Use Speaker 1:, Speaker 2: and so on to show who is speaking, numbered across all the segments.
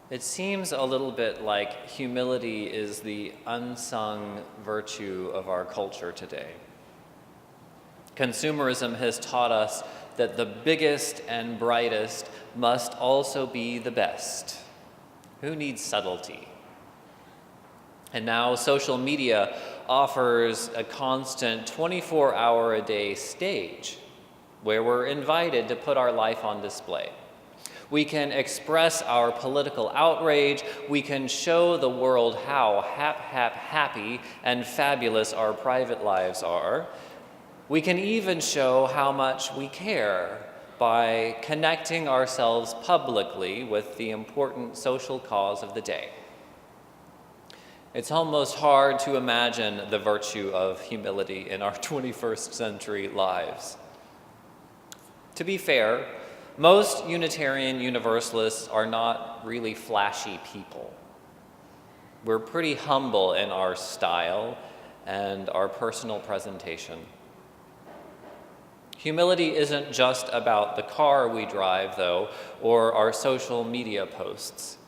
Speaker 1: It seems a little bit like humility is the unsung virtue of our culture today. Consumerism has taught us that the biggest and brightest must also be the best. Who needs subtlety? And now social media offers a constant 24-hour-a-day stage where we're invited to put our life on display. We can express our political outrage. We can show the world how happy and fabulous our private lives are. We can even show how much we care by connecting ourselves publicly with the important social cause of the day. It's almost hard to imagine the virtue of humility in our 21st century lives. To be fair, most Unitarian Universalists are not really flashy people. We're pretty humble in our style and our personal presentation. Humility isn't just about the car we drive, though, or our social media posts.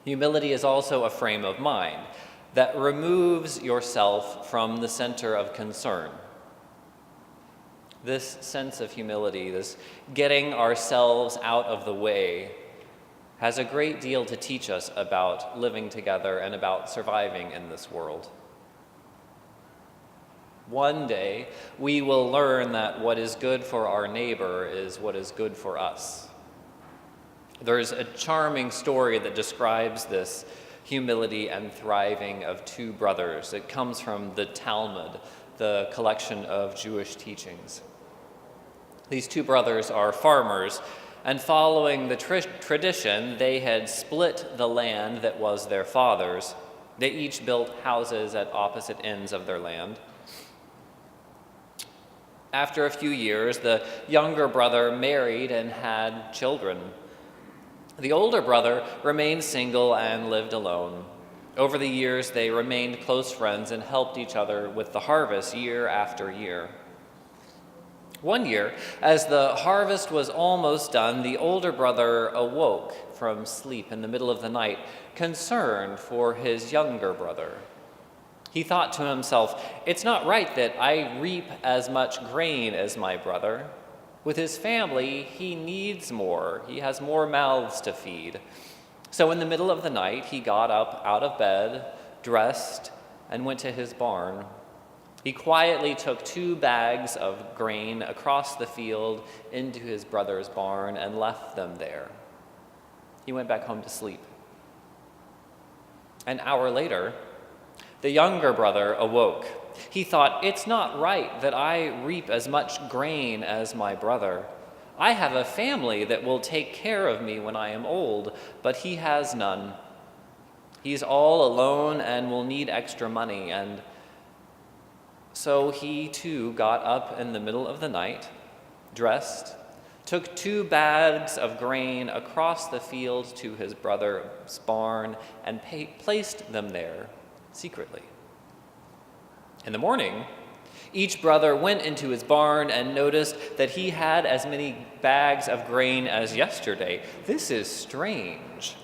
Speaker 1: Humility is also a frame of mind that removes yourself from the center of concern. This sense of humility, this getting ourselves out of the way, has a great deal to teach us about living together and about surviving in this world. One day, we will learn that what is good for our neighbor is what is good for us. There's a charming story that describes this humility and thriving of two brothers. It comes from the Talmud, the collection of Jewish teachings. These two brothers are farmers, and following the tradition, they had split the land that was their father's. They each built houses at opposite ends of their land. After a few years, the younger brother married and had children. The older brother remained single and lived alone. Over the years, they remained close friends and helped each other with the harvest year after year. One year, as the harvest was almost done, the older brother awoke from sleep in the middle of the night, concerned for his younger brother. He thought to himself, "It's not right that I reap as much grain as my brother. With his family, he needs more. He has more mouths to feed." So in the middle of the night, he got up out of bed, dressed, and went to his barn. He quietly took 2 bags of grain across the field into his brother's barn and left them there. He went back home to sleep. An hour later, the younger brother awoke. He thought, "It's not right that I reap as much grain as my brother. I have a family that will take care of me when I am old, but he has none. He's all alone and will need extra money." And so he too got up in the middle of the night, dressed, took 2 bags of grain across the field to his brother's barn and placed them there secretly. In the morning, each brother went into his barn and noticed that he had as many bags of grain as yesterday. "This is strange."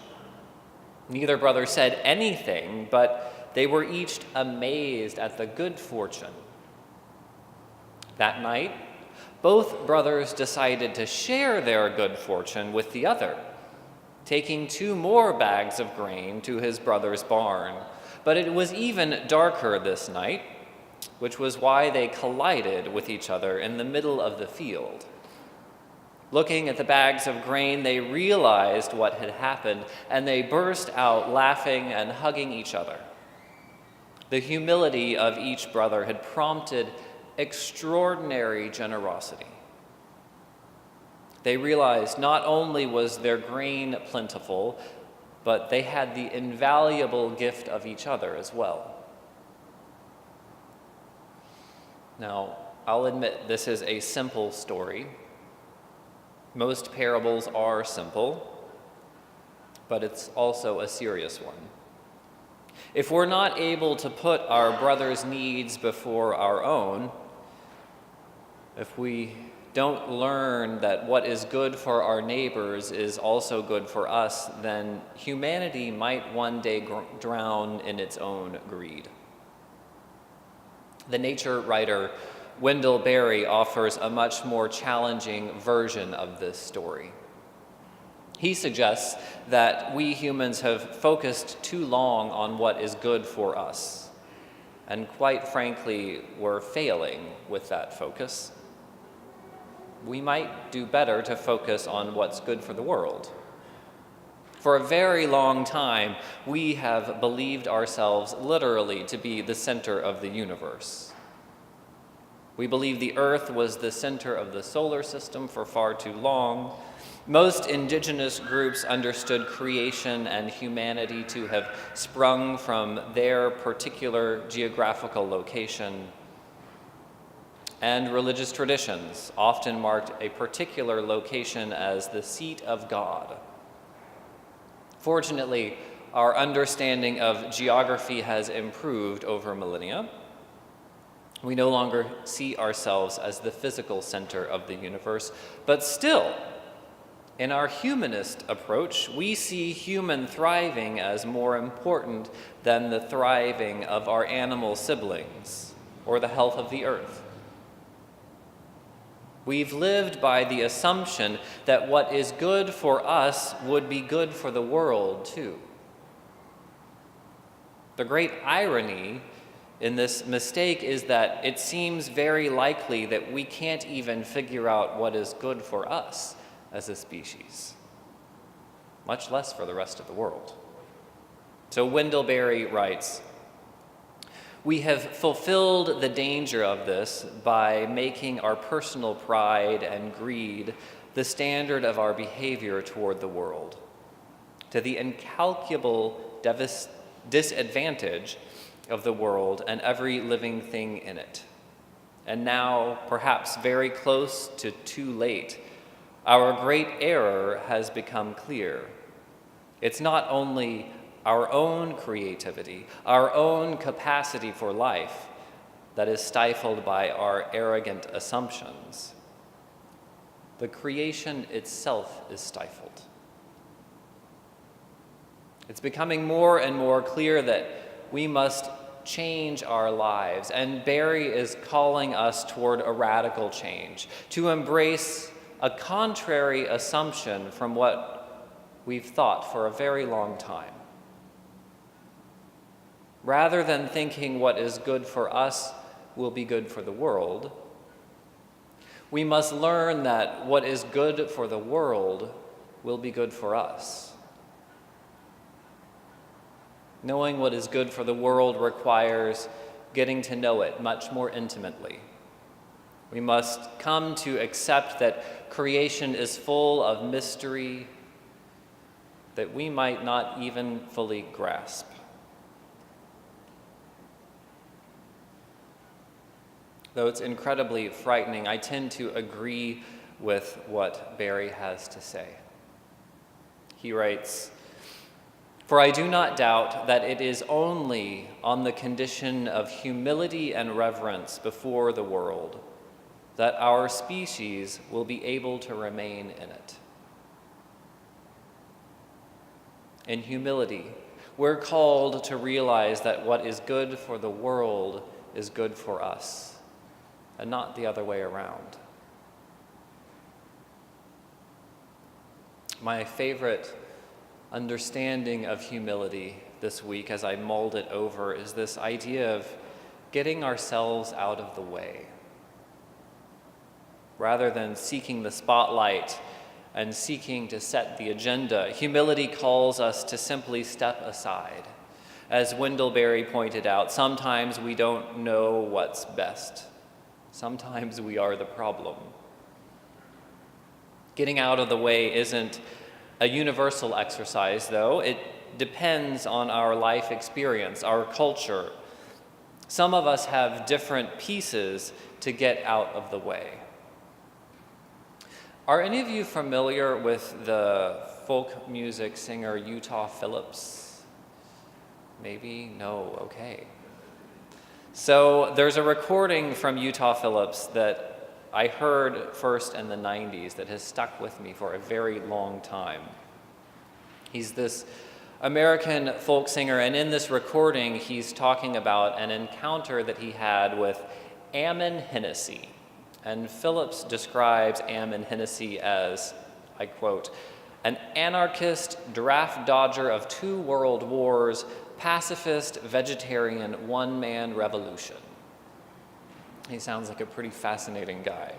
Speaker 1: Neither brother said anything, but they were each amazed at the good fortune. That night, both brothers decided to share their good fortune with the other, taking 2 more bags of grain to his brother's barn. But it was even darker this night, which was why they collided with each other in the middle of the field. Looking at the bags of grain, they realized what had happened, and they burst out laughing and hugging each other. The humility of each brother had prompted extraordinary generosity. They realized not only was their grain plentiful, but they had the invaluable gift of each other as well. Now, I'll admit this is a simple story. Most parables are simple, but it's also a serious one. If we're not able to put our brother's needs before our own, if we don't learn that what is good for our neighbors is also good for us, then humanity might one day drown in its own greed. The nature writer Wendell Berry offers a much more challenging version of this story. He suggests that we humans have focused too long on what is good for us, and quite frankly, we're failing with that focus. We might do better to focus on what's good for the world. For a very long time, we have believed ourselves literally to be the center of the universe. We believed the Earth was the center of the solar system for far too long. Most indigenous groups understood creation and humanity to have sprung from their particular geographical location. And religious traditions often marked a particular location as the seat of God. Fortunately, our understanding of geography has improved over millennia. We no longer see ourselves as the physical center of the universe, but still, in our humanist approach, we see human thriving as more important than the thriving of our animal siblings or the health of the earth. We've lived by the assumption that what is good for us would be good for the world too. The great irony in this mistake is that it seems very likely that we can't even figure out what is good for us as a species, much less for the rest of the world. So Wendell Berry writes, "We have fulfilled the danger of this by making our personal pride and greed the standard of our behavior toward the world, to the incalculable disadvantage of the world and every living thing in it. And now, perhaps very close to too late, our great error has become clear. It's not only our own creativity, our own capacity for life that is stifled by our arrogant assumptions. The creation itself is stifled. It's becoming more and more clear that we must change our lives, and Berry is calling us toward a radical change, to embrace a contrary assumption from what we've thought for a very long time. Rather than thinking what is good for us will be good for the world, we must learn that what is good for the world will be good for us. Knowing what is good for the world requires getting to know it much more intimately. We must come to accept that creation is full of mystery that we might not even fully grasp. Though it's incredibly frightening, I tend to agree with what Berry has to say. He writes, "For I do not doubt that it is only on the condition of humility and reverence before the world that our species will be able to remain in it. In humility, we're called to realize that what is good for the world is good for us, and not the other way around." My favorite understanding of humility this week, as I mulled it over, is this idea of getting ourselves out of the way. Rather than seeking the spotlight and seeking to set the agenda, humility calls us to simply step aside. As Wendell Berry pointed out, sometimes we don't know what's best. Sometimes we are the problem. Getting out of the way isn't a universal exercise, though. It depends on our life experience, our culture. Some of us have different pieces to get out of the way. Are any of you familiar with the folk music singer Utah Phillips? Maybe? No? Okay. So there's a recording from Utah Phillips that I heard first in the 90s that has stuck with me for a very long time. He's this American folk singer, and in this recording, he's talking about an encounter that he had with Ammon Hennessy. And Phillips describes Ammon Hennessy as, I quote, "an anarchist, draft dodger of 2 world wars, pacifist, vegetarian, one-man revolution." He sounds like a pretty fascinating guy.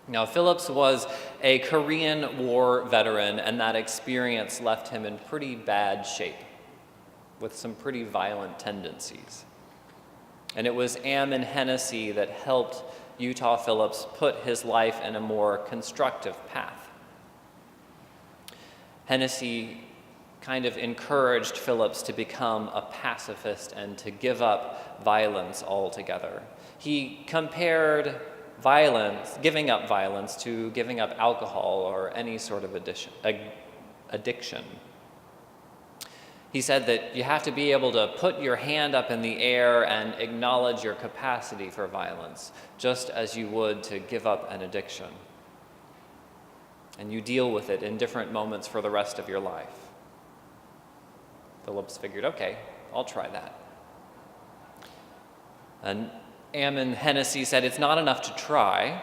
Speaker 1: Now, Phillips was a Korean War veteran, and that experience left him in pretty bad shape, with some pretty violent tendencies. And it was Ammon Hennessy that helped Utah Phillips put his life in a more constructive path. Hennessy kind of encouraged Phillips to become a pacifist and to give up violence altogether. He compared giving up violence to giving up alcohol or any sort of addiction. He said that you have to be able to put your hand up in the air and acknowledge your capacity for violence, just as you would to give up an addiction. And you deal with it in different moments for the rest of your life. Phillips figured, okay, I'll try that. And Ammon Hennessy said, "It's not enough to try.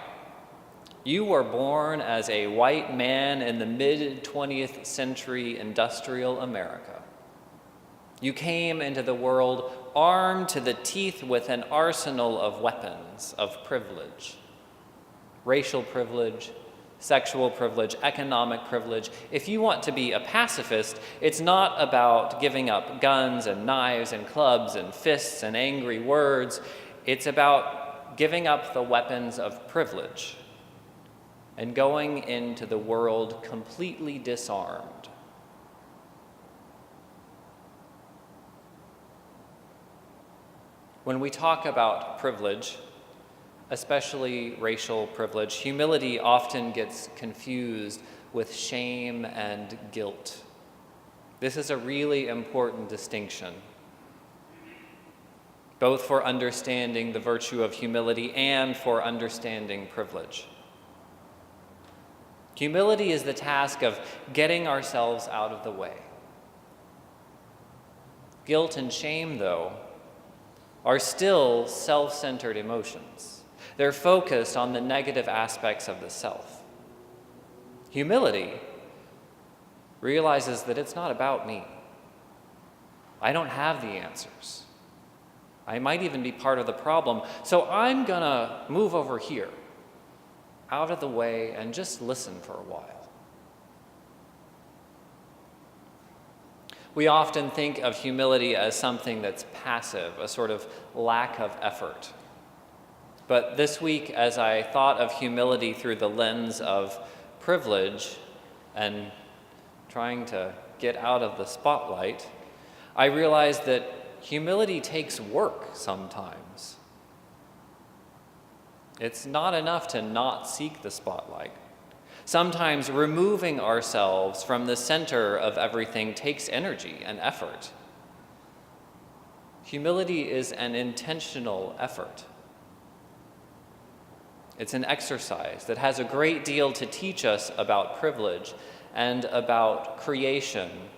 Speaker 1: You were born as a white man in the mid-20th century industrial America. You came into the world armed to the teeth with an arsenal of weapons of privilege. Racial privilege, sexual privilege, economic privilege. If you want to be a pacifist, it's not about giving up guns and knives and clubs and fists and angry words. It's about giving up the weapons of privilege and going into the world completely disarmed." When we talk about privilege, especially racial privilege, humility often gets confused with shame and guilt. This is a really important distinction, both for understanding the virtue of humility and for understanding privilege. Humility is the task of getting ourselves out of the way. Guilt and shame, though, are still self-centered emotions. They're focused on the negative aspects of the self. Humility realizes that it's not about me. I don't have the answers. I might even be part of the problem, so I'm gonna move over here, out of the way, and just listen for a while. We often think of humility as something that's passive, a sort of lack of effort. But this week, as I thought of humility through the lens of privilege and trying to get out of the spotlight, I realized that humility takes work sometimes. It's not enough to not seek the spotlight. Sometimes removing ourselves from the center of everything takes energy and effort. Humility is an intentional effort. It's an exercise that has a great deal to teach us about privilege and about creation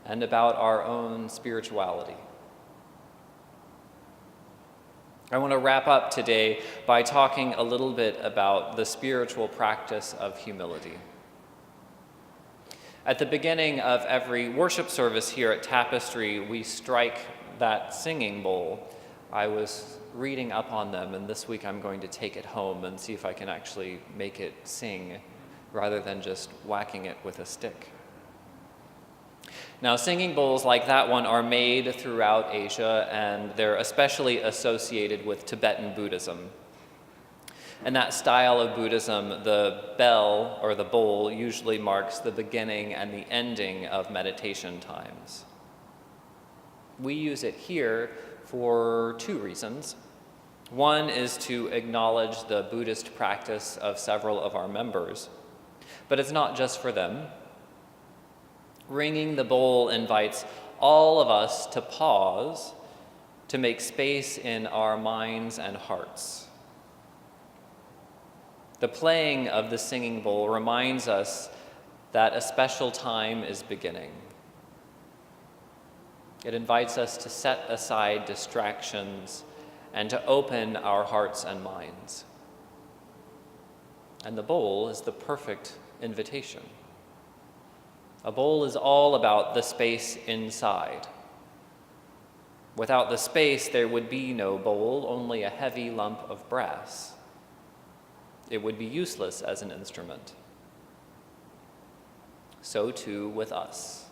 Speaker 1: and about our own spirituality. I want to wrap up today by talking a little bit about the spiritual practice of humility. At the beginning of every worship service here at Tapestry, we strike that singing bowl. I was reading up on them, and this week I'm going to take it home and see if I can actually make it sing rather than just whacking it with a stick. Now, singing bowls like that one are made throughout Asia, and they're especially associated with Tibetan Buddhism. In that style of Buddhism, the bell or the bowl usually marks the beginning and the ending of meditation times. We use it here for 2 reasons. One is to acknowledge the Buddhist practice of several of our members, but it's not just for them. Ringing the bowl invites all of us to pause, to make space in our minds and hearts. The playing of the singing bowl reminds us that a special time is beginning. It invites us to set aside distractions and to open our hearts and minds. And the bowl is the perfect invitation. A bowl is all about the space inside. Without the space, there would be no bowl, only a heavy lump of brass. It would be useless as an instrument. So too with us.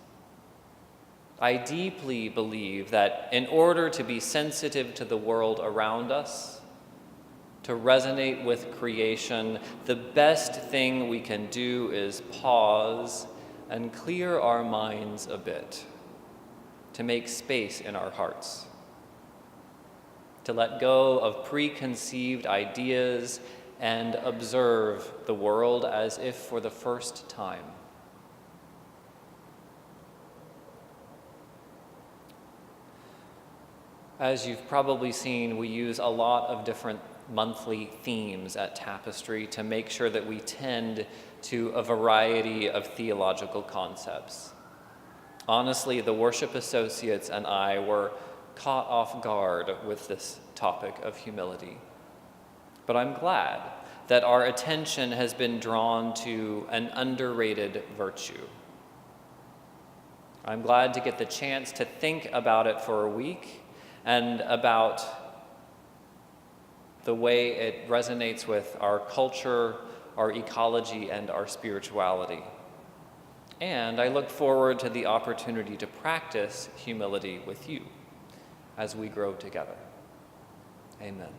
Speaker 1: I deeply believe that in order to be sensitive to the world around us, to resonate with creation, the best thing we can do is pause and clear our minds a bit, to make space in our hearts, to let go of preconceived ideas and observe the world as if for the first time. As you've probably seen, we use a lot of different monthly themes at Tapestry to make sure that we tend to a variety of theological concepts. Honestly, the worship associates and I were caught off guard with this topic of humility. But I'm glad that our attention has been drawn to an underrated virtue. I'm glad to get the chance to think about it for a week and about the way it resonates with our culture, our ecology, and our spirituality. And I look forward to the opportunity to practice humility with you as we grow together. Amen.